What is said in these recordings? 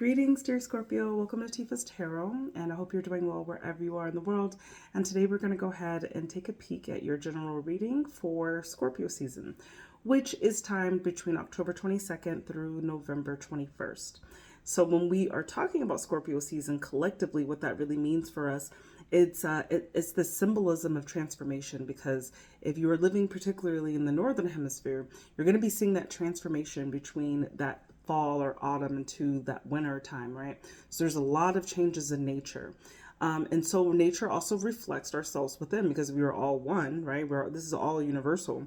Greetings, dear Scorpio. Welcome to Tifa's Tarot, and I hope you're doing well wherever you are in the world. And today we're going to go ahead and take a peek at your general reading for Scorpio season, which is timed between October 22nd through November 21st. So when we are talking about Scorpio season collectively, what that really means for us, it's the symbolism of transformation, because if you are living particularly in the northern hemisphere, you're going to be seeing that transformation between that fall or autumn into that winter time, right? So there's a lot of changes in nature. And so nature also reflects ourselves within, because we are all one, right? This is all universal.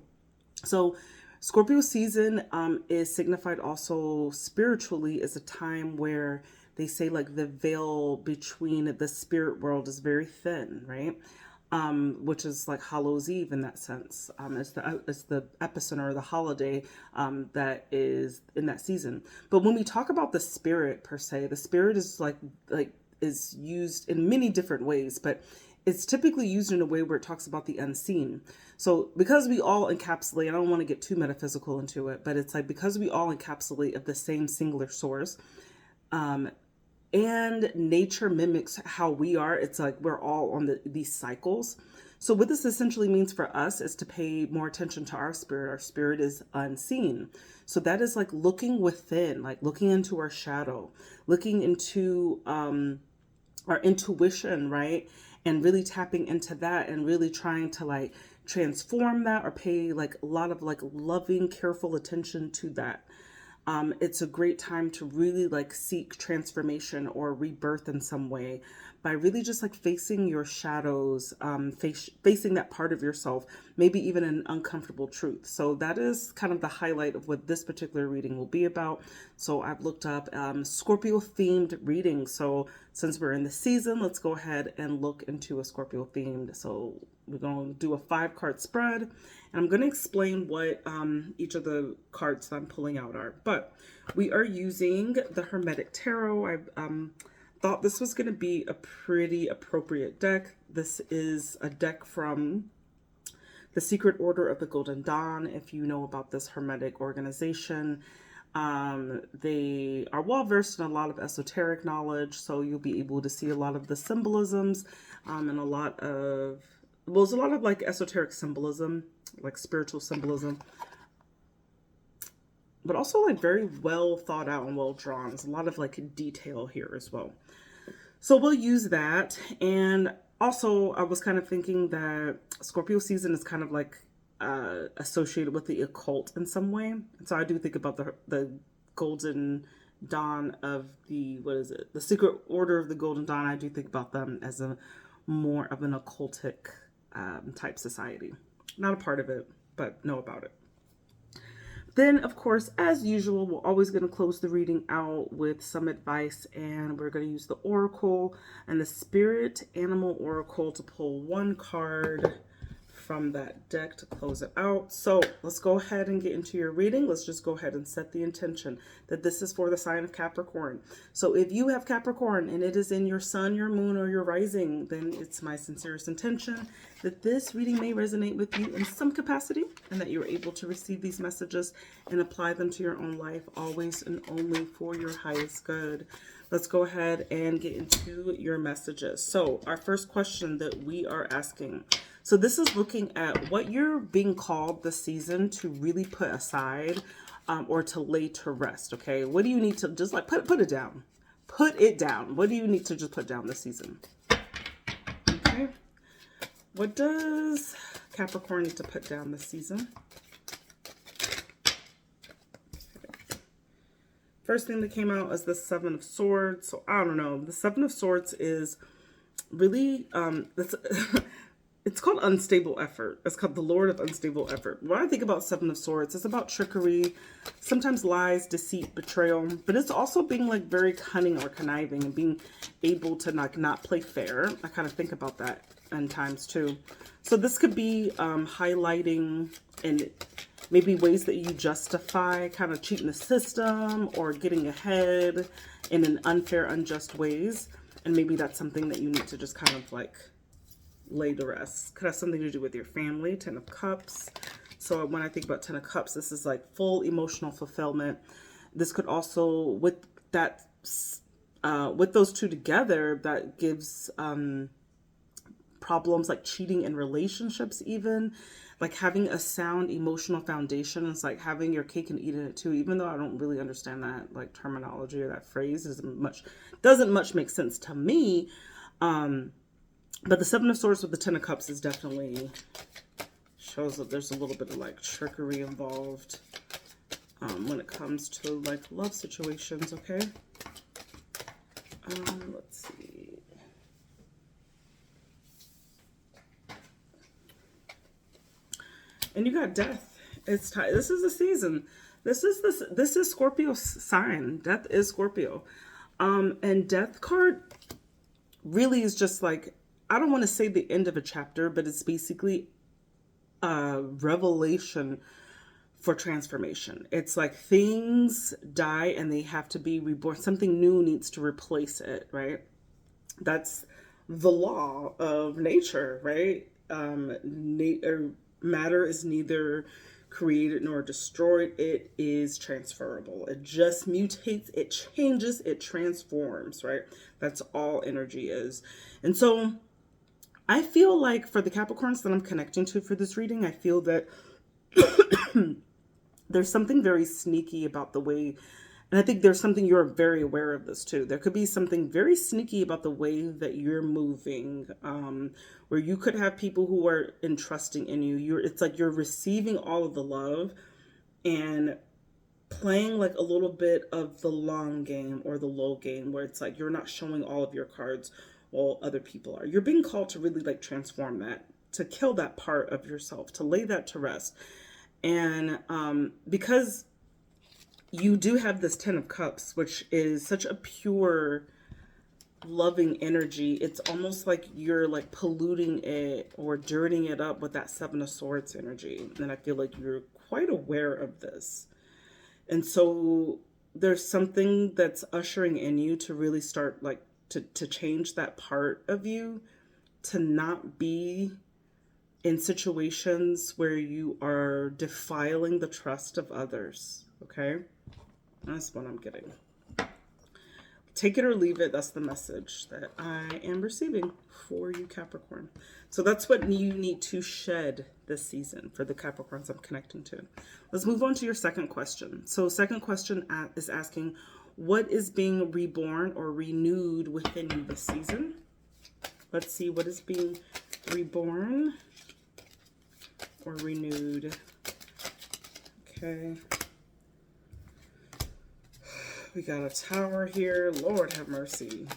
So Scorpio season is signified also spiritually as a time where they say like the veil between the spirit world is very thin, right? Which is like Hallows Eve in that sense. It's the epicenter or the holiday that is in that season. But when we talk about the spirit per se, the spirit is is used in many different ways, but it's typically used in a way where it talks about the unseen. So because we all encapsulate, I don't want to get too metaphysical into it, but it's like because we all encapsulate of the same singular source, and nature mimics how we are. It's like we're all on these cycles. So what this essentially means for us is to pay more attention to our spirit. Our spirit is unseen. So that is like looking within, like looking into our shadow, looking into our intuition, right? And really tapping into that and really trying to like transform that or pay like a lot of like loving, careful attention to that. It's a great time to really like seek transformation or rebirth in some way by really just like facing your shadows, facing that part of yourself, maybe even an uncomfortable truth. So that is kind of the highlight of what this particular reading will be about. So I've looked up Scorpio themed reading. So since we're in the season, let's go ahead and look into a Scorpio themed. So we're going to do a 5-card spread, and I'm going to explain what each of the cards that I'm pulling out are. But we are using the Hermetic Tarot. I thought this was going to be a pretty appropriate deck. This is a deck from the Secret Order of the Golden Dawn. If you know about this Hermetic organization, they are well versed in a lot of esoteric knowledge, so you'll be able to see a lot of the symbolisms and a lot of, well, there's a lot of like esoteric symbolism, like spiritual symbolism, but also like very well thought out and well drawn. There's a lot of like detail here as well. So we'll use that. And also I was kind of thinking that Scorpio season is kind of like associated with the occult in some way. And so I do think about the Golden Dawn of the, what is it? The Secret Order of the Golden Dawn. I do think about them as a more of an occultic type society. Not a part of it, but know about it. Then, of course, as usual, we're always going to close the reading out with some advice, and we're going to use the Oracle and the Spirit Animal Oracle to pull one card from that deck to close it out. So let's go ahead and get into your reading. Let's just go ahead and set the intention that this is for the sign of Capricorn. So if you have Capricorn and it is in your sun, your moon, or your rising, then it's my sincerest intention that this reading may resonate with you in some capacity, and that you're able to receive these messages and apply them to your own life, always and only for your highest good. Let's go ahead and get into your messages. So our first question that we are asking, so this is looking at what you're being called this season to really put aside or to lay to rest, okay? What do you need to just like put it down? Put it down. What do you need to just put down this season? Okay. What does Capricorn need to put down this season? Okay. First thing that came out is the Seven of Swords. So I don't know. The Seven of Swords is really, it's called unstable effort. It's called the Lord of unstable effort. When I think about Seven of Swords, it's about trickery, sometimes lies, deceit, betrayal, but it's also being like very cunning or conniving and being able to not play fair. I kind of think about that in times too. So this could be highlighting and maybe ways that you justify kind of cheating the system or getting ahead in an unfair, unjust ways. And maybe that's something that you need to just kind of like lay to rest. Could have something to do with your family. 10 of Cups. So when I think about 10 of Cups, this is like full emotional fulfillment. This could also, with that with those two together, that gives problems like cheating in relationships, even like having a sound emotional foundation. It's like having your cake and eating it too, even though I don't really understand that like terminology or that phrase doesn't much make sense to me. But the Seven of Swords with the Ten of Cups is definitely shows that there's a little bit of like trickery involved when it comes to like love situations. Okay. Let's see. And you got death. It's time. This is the season. This is Scorpio's sign. Death is Scorpio. And death card really is just like, I don't want to say the end of a chapter, but it's basically a revelation for transformation. It's like things die and they have to be reborn. Something new needs to replace it, right? That's the law of nature, right? Matter is neither created nor destroyed. It is transferable. It just mutates, it changes, it transforms, right? That's all energy is. And so I feel like for the Capricorns that I'm connecting to for this reading, I feel that there's something very sneaky about the way, and I think there's something you're very aware of this too. There could be something very sneaky about the way that you're moving, where you could have people who are entrusting in you. It's like you're receiving all of the love and playing like a little bit of the long game or the low game, where it's like you're not showing all of your cards while other people are. You're being called to really like transform that, to kill that part of yourself, to lay that to rest. And because you do have this Ten of Cups, which is such a pure, loving energy, it's almost like you're like polluting it or dirtying it up with that Seven of Swords energy. And I feel like you're quite aware of this. And so there's something that's ushering in you to really start like to change that part of you, to not be in situations where you are defiling the trust of others. Okay? That's what I'm getting. Take it or leave it. That's the message that I am receiving for you, Capricorn. So that's what you need to shed this season for the Capricorns I'm connecting to. Let's move on to your second question. So second question is asking, what is being reborn or renewed within you this season? Let's see what is being reborn or renewed. Okay. We got a Tower here. Lord have mercy.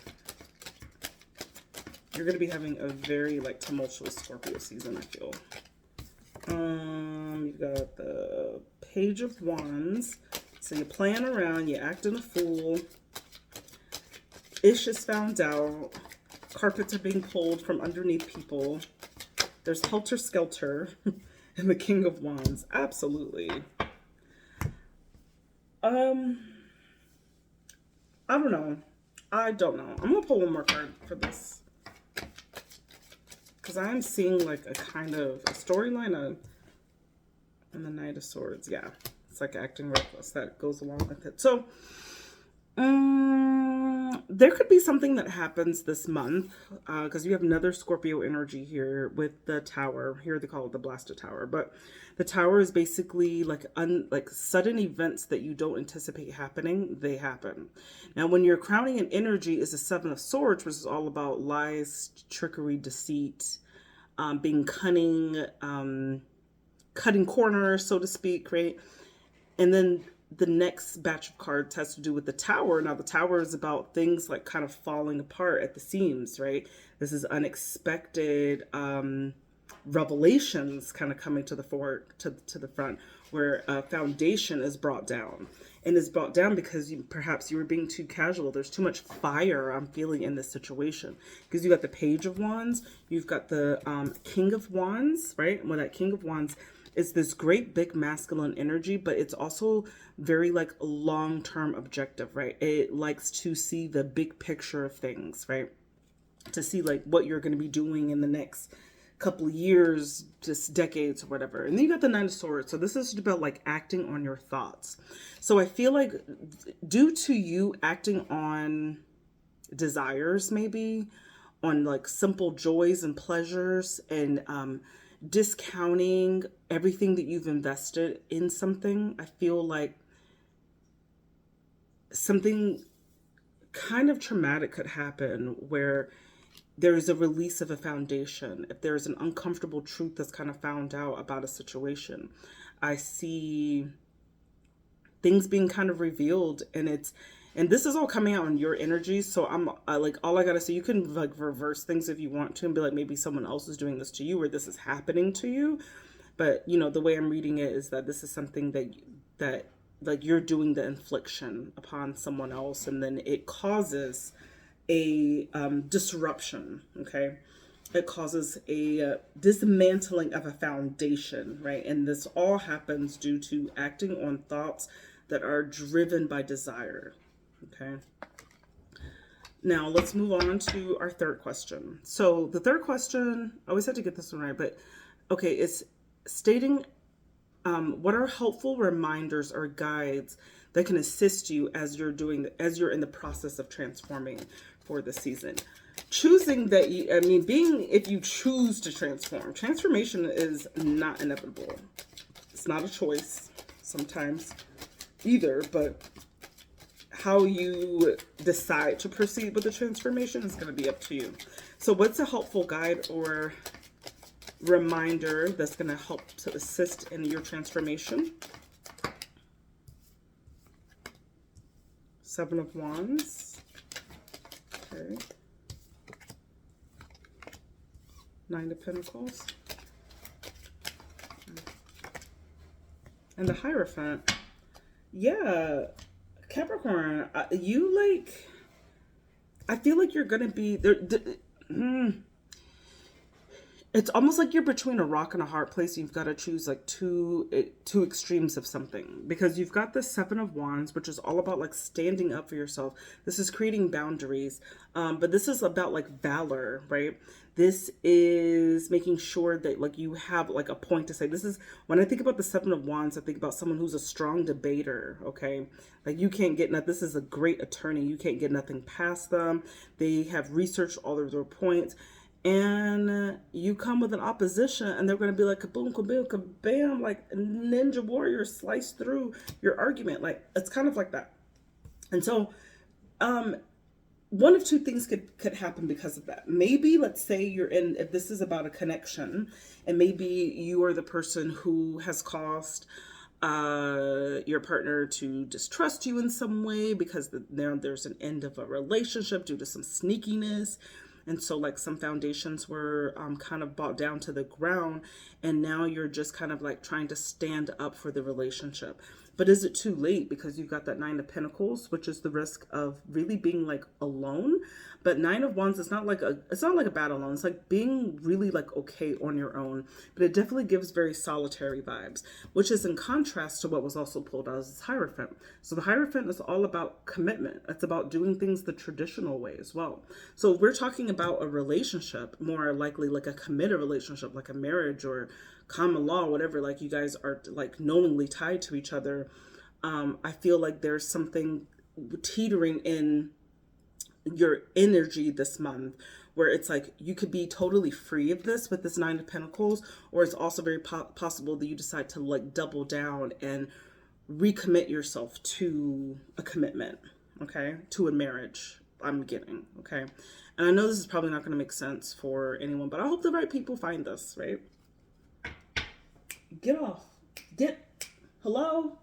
You're going to be having a very like tumultuous Scorpio season, I feel. You got the Page of Wands. So you're playing around, you're acting a fool. Ish is found out. Carpets are being pulled from underneath people. There's Helter Skelter and the King of Wands. Absolutely. I don't know. I don't know. I'm going to pull one more card for this. Because I'm seeing like a kind of a storyline and the Knight of Swords. Yeah. It's like acting reckless. That goes along with it. So, there could be something that happens this month. Because you have another Scorpio energy here with the Tower. Here they call it the Blasted Tower. But the Tower is basically like sudden events that you don't anticipate happening. They happen. Now, when you're crowning an energy is the Seven of Swords, which is all about lies, trickery, deceit, being cunning, cutting corners, so to speak, right? And then the next batch of cards has to do with the Tower. Now, the Tower is about things like kind of falling apart at the seams, right? This is unexpected revelations kind of coming to the front, where a foundation is brought down. And is brought down because perhaps you were being too casual. There's too much fire I'm feeling in this situation. Because you got the Page of Wands, you've got the King of Wands, right? Well, that King of Wands is this great big masculine energy, but it's also very like long-term objective, right? It likes to see the big picture of things, right? To see like what you're going to be doing in the next couple of years, just decades or whatever. And then you got the Nine of Swords. So this is about like acting on your thoughts. So I feel like due to you acting on desires, maybe on like simple joys and pleasures, and discounting everything that you've invested in something. I feel like something kind of traumatic could happen where there's a release of a foundation. If there's an uncomfortable truth that's kind of found out about a situation, I see things being kind of revealed, and this is all coming out in your energy. So I like, all I gotta say, you can like reverse things if you want to and be like, maybe someone else is doing this to you, or this is happening to you. But you know, the way I'm reading it is that this is something that like you're doing the infliction upon someone else, and then it causes a disruption. Okay, it causes a dismantling of a foundation, right? And this all happens due to acting on thoughts that are driven by desire. Okay, now let's move on to our third question. So the third question, I always have to get this one right, but okay, it's stating what are helpful reminders or guides that can assist you as you're in the process of transforming for the season. Choosing that if you choose to transformation is not inevitable. It's not a choice sometimes either, but how you decide to proceed with the transformation is going to be up to you. So what's a helpful guide or reminder that's going to help to assist in your transformation? Seven of Wands. Okay. Nine of Pentacles. And the Hierophant. Yeah, Capricorn, I feel like you're going to be there. It's almost like you're between a rock and a hard place. You've got to choose like two extremes of something, because you've got the Seven of Wands, which is all about like standing up for yourself. This is creating boundaries, but this is about like valor, right? This is making sure that like you have like a point to say. This is, when I think about the Seven of Wands, I think about someone who's a strong debater. Okay, like you can't get nothing. This is a great attorney. You can't get nothing past them. They have researched all of their points. And you come with an opposition, and they're going to be like kaboom, kaboom, kabam, like ninja warrior, slice through your argument. Like, it's kind of like that. And so one of two things could happen because of that. Maybe, let's say if this is about a connection, and maybe you are the person who has caused your partner to distrust you in some way, because there's an end of a relationship due to some sneakiness. And so like some foundations were kind of brought down to the ground, and now you're just kind of like trying to stand up for the relationship. But is it too late? Because you've got that Nine of Pentacles, which is the risk of really being like alone. But Nine of Wands is it's not like a bad alone. It's like being really like okay on your own. But it definitely gives very solitary vibes, which is in contrast to what was also pulled out as Hierophant. So the Hierophant is all about commitment. It's about doing things the traditional way as well. So if we're talking about a relationship, more likely like a committed relationship, like a marriage or common law, whatever, like you guys are like knowingly tied to each other. I feel like there's something teetering in your energy this month where it's like you could be totally free of this with this Nine of Pentacles, or it's also very possible that you decide to like double down and recommit yourself to a commitment, okay, to a marriage. I'm getting, okay, and I know this is probably not going to make sense for anyone, but I hope the right people find this, right? Get off. Hello?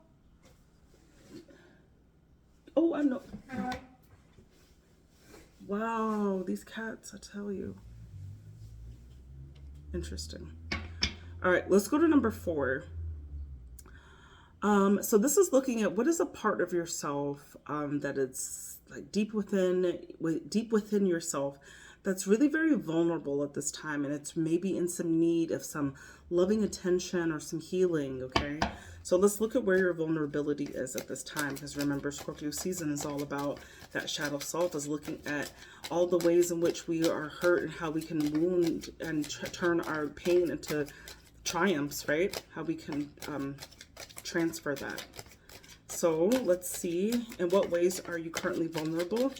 Oh, I know. Wow, these cats, I tell you. Interesting. All right, let's go to number 4. So this is looking at what is a part of yourself that it's like deep within yourself that's really very vulnerable at this time, and it's maybe in some need of some loving attention or some healing, okay? So let's look at where your vulnerability is at this time, because remember, Scorpio season is all about that shadow self, is looking at all the ways in which we are hurt and how we can wound and turn our pain into triumphs, right? How we can transfer that. So let's see, in what ways are you currently vulnerable?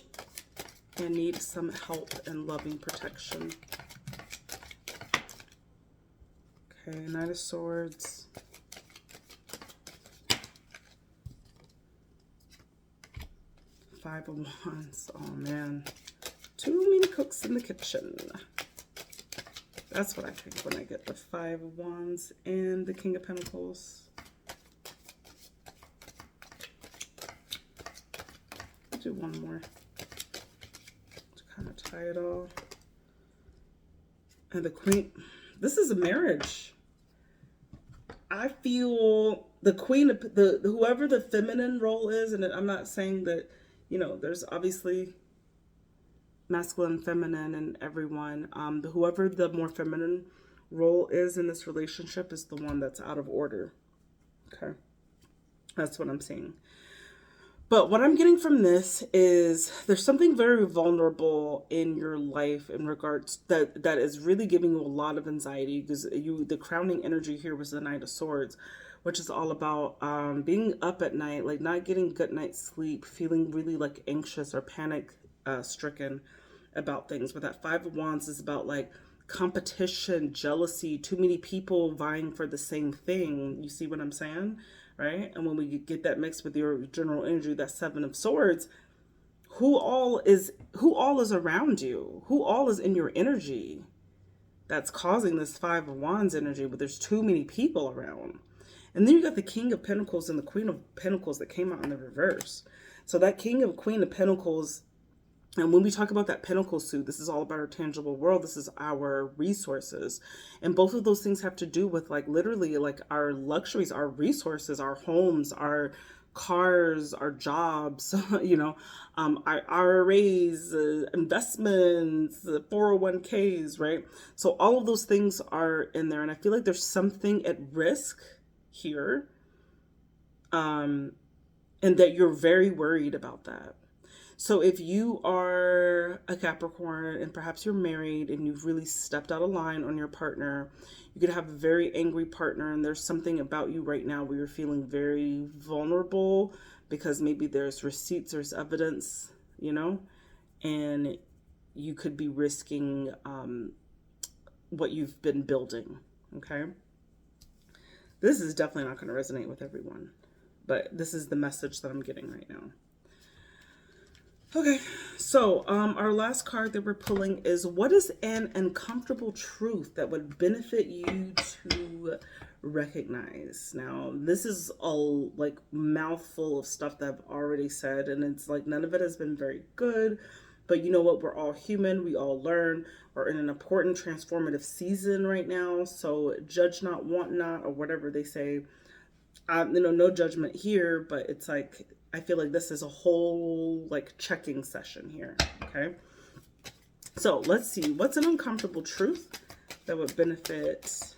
and need some help and loving protection. Okay, Knight of Swords. Five of Wands. Oh man. Too many cooks in the kitchen. That's what I think when I get the Five of Wands and the King of Pentacles. I'll do one more to kind of tie it all. And the Queen. This is a marriage. I feel the Queen of whoever the feminine role is, and I'm not saying that, you know, there's obviously masculine, feminine, and everyone. Whoever the more feminine role is in this relationship is the one that's out of order. Okay, that's what I'm seeing. But what I'm getting from this is there's something very vulnerable in your life in regards that is really giving you a lot of anxiety, because the crowning energy here was the Knight of Swords, which is all about being up at night, like not getting good night's sleep, feeling really like anxious or panic stricken about things. But that Five of Wands is about like competition, jealousy, too many people vying for the same thing. You see what I'm saying? Right? And when we get that mixed with your general energy, that Seven of Swords, who all is around you? Who all is in your energy that's causing this Five of Wands energy? But there's too many people around. And then you got the King of Pentacles and the Queen of Pentacles that came out in the reverse. So that King of Queen of Pentacles, and when we talk about that Pentacle suit, this is all about our tangible world. This is our resources. And both of those things have to do with like literally like our luxuries, our resources, our homes, our cars, our jobs, you know, our IRAs, investments, 401ks, right? So all of those things are in there. And I feel like there's something at risk here. And that you're very worried about that. So if you are a Capricorn and perhaps you're married and you've really stepped out of line on your partner, you could have a very angry partner, and there's something about you right now where you're feeling very vulnerable because maybe there's receipts, there's evidence, you know, and you could be risking what you've been building, okay? This is definitely not going to resonate with everyone, but this is the message that I'm getting right now. Okay, so our last card that we're pulling is, what is an uncomfortable truth that would benefit you to recognize? Now, this is a like mouthful of stuff that I've already said, and it's like none of it has been very good, but you know what? We're all human. We all learn. We're in an important transformative season right now, so judge not, want not, or whatever they say. You know, no judgment here, but it's like, I feel like this is a whole like checking session here. Okay. So let's see, what's an uncomfortable truth that would benefit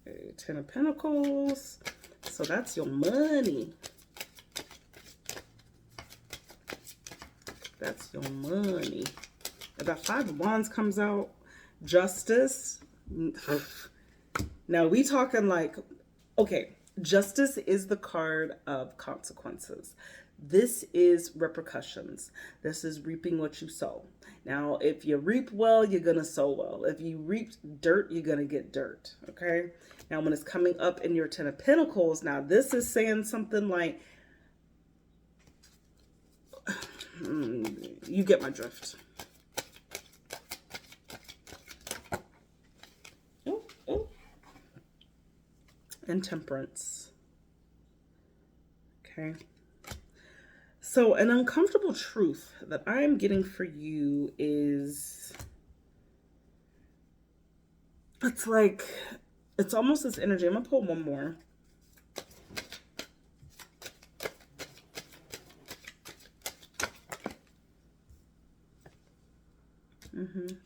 okay, Ten of Pentacles. So that's your money. That's your money. If that Five of Wands comes out, justice. Now we talking like, okay, justice is the card of consequences. This is repercussions. This is reaping what you sow. Now, if you reap well, you're going to sow well. If you reap dirt, you're going to get dirt. Okay. Now, when it's coming up in your Ten of Pentacles, now this is saying something like, you get my drift. And Temperance. Okay. So an uncomfortable truth that I am getting for you is, it's like, it's almost this energy. I'm going to pull one more.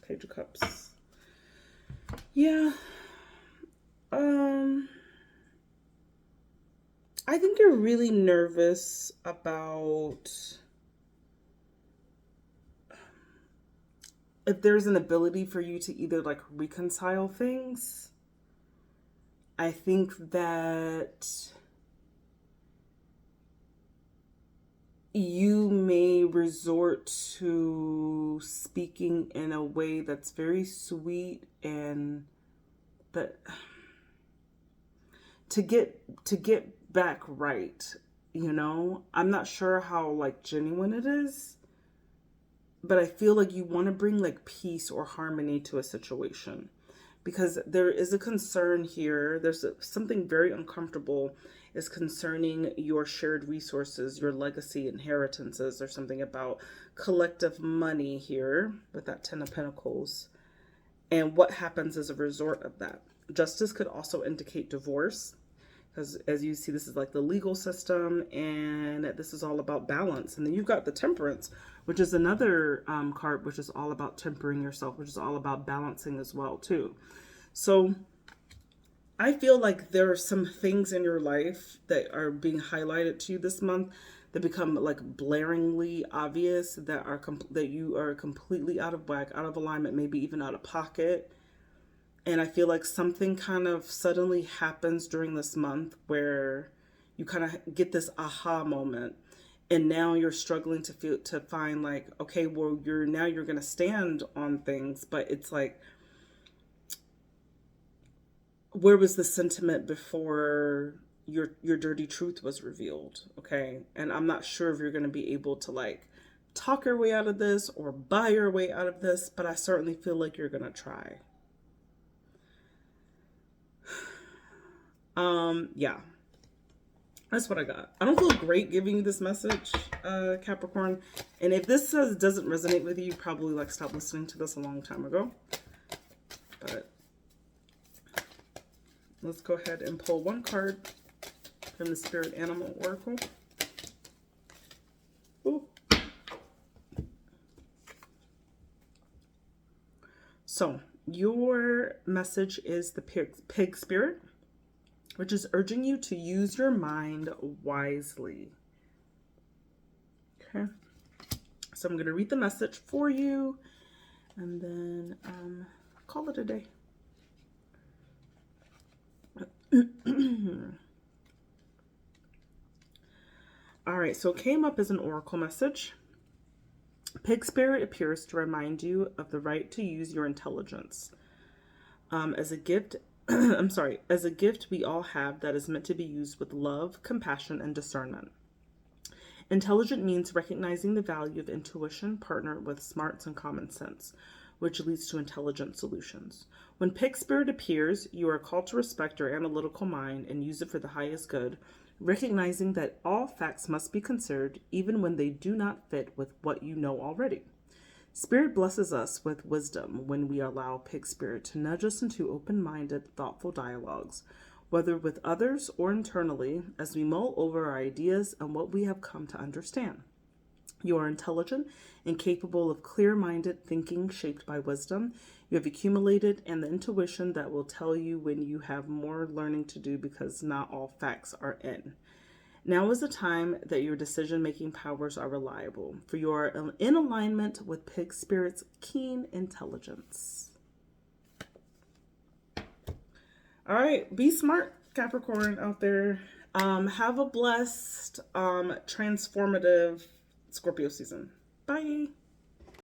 Page of Cups. Yeah. I think you're really nervous about if there's an ability for you to either like reconcile things. I think that you may resort to speaking in a way that's very sweet and but to get back right, you know? I'm not sure how like genuine it is, but I feel like you want to bring like peace or harmony to a situation because there is a concern here. There's something very uncomfortable is concerning your shared resources, your legacy, inheritances. There's something about collective money here with that Ten of Pentacles and what happens as a result of that. Justice could also indicate divorce because as you see, this is like the legal system and this is all about balance. And then you've got the Temperance, which is another card, which is all about tempering yourself, which is all about balancing as well too. So I feel like there are some things in your life that are being highlighted to you this month that become like blaringly obvious that are that you are completely out of whack, out of alignment, maybe even out of pocket. And I feel like something kind of suddenly happens during this month where you kind of get this aha moment. And now you're struggling to find like, okay, well, you're going to stand on things, but it's like, where was the sentiment before your dirty truth was revealed? Okay. And I'm not sure if you're going to be able to like talk your way out of this or buy your way out of this, but I certainly feel like you're going to try. Yeah, that's what I got. I don't feel great giving you this message, Capricorn. And if this doesn't resonate with you, you probably like stopped listening to this a long time ago. But let's go ahead and pull one card from the Spirit Animal Oracle. Ooh. So your message is the pig spirit, which is urging you to use your mind wisely. Okay. So I'm going to read the message for you and then call it a day. All right, so it came up as an oracle message. Pig spirit appears to remind you of the right to use your intelligence as a gift. As a gift we all have that is meant to be used with love, compassion, and discernment. Intelligent means recognizing the value of intuition partnered with smarts and common sense, which leads to intelligent solutions. When pig spirit appears, you are called to respect your analytical mind and use it for the highest good, recognizing that all facts must be considered even when they do not fit with what you know already. Spirit blesses us with wisdom when we allow pig spirit to nudge us into open-minded, thoughtful dialogues, whether with others or internally, as we mull over our ideas and what we have come to understand. You are intelligent and capable of clear-minded thinking shaped by wisdom. You have accumulated and the intuition that will tell you when you have more learning to do because not all facts are in. Now is the time that your decision-making powers are reliable, for you are in alignment with pig spirit's keen intelligence. All right, be smart, Capricorn out there. Have a blessed, transformative Scorpio season. Bye.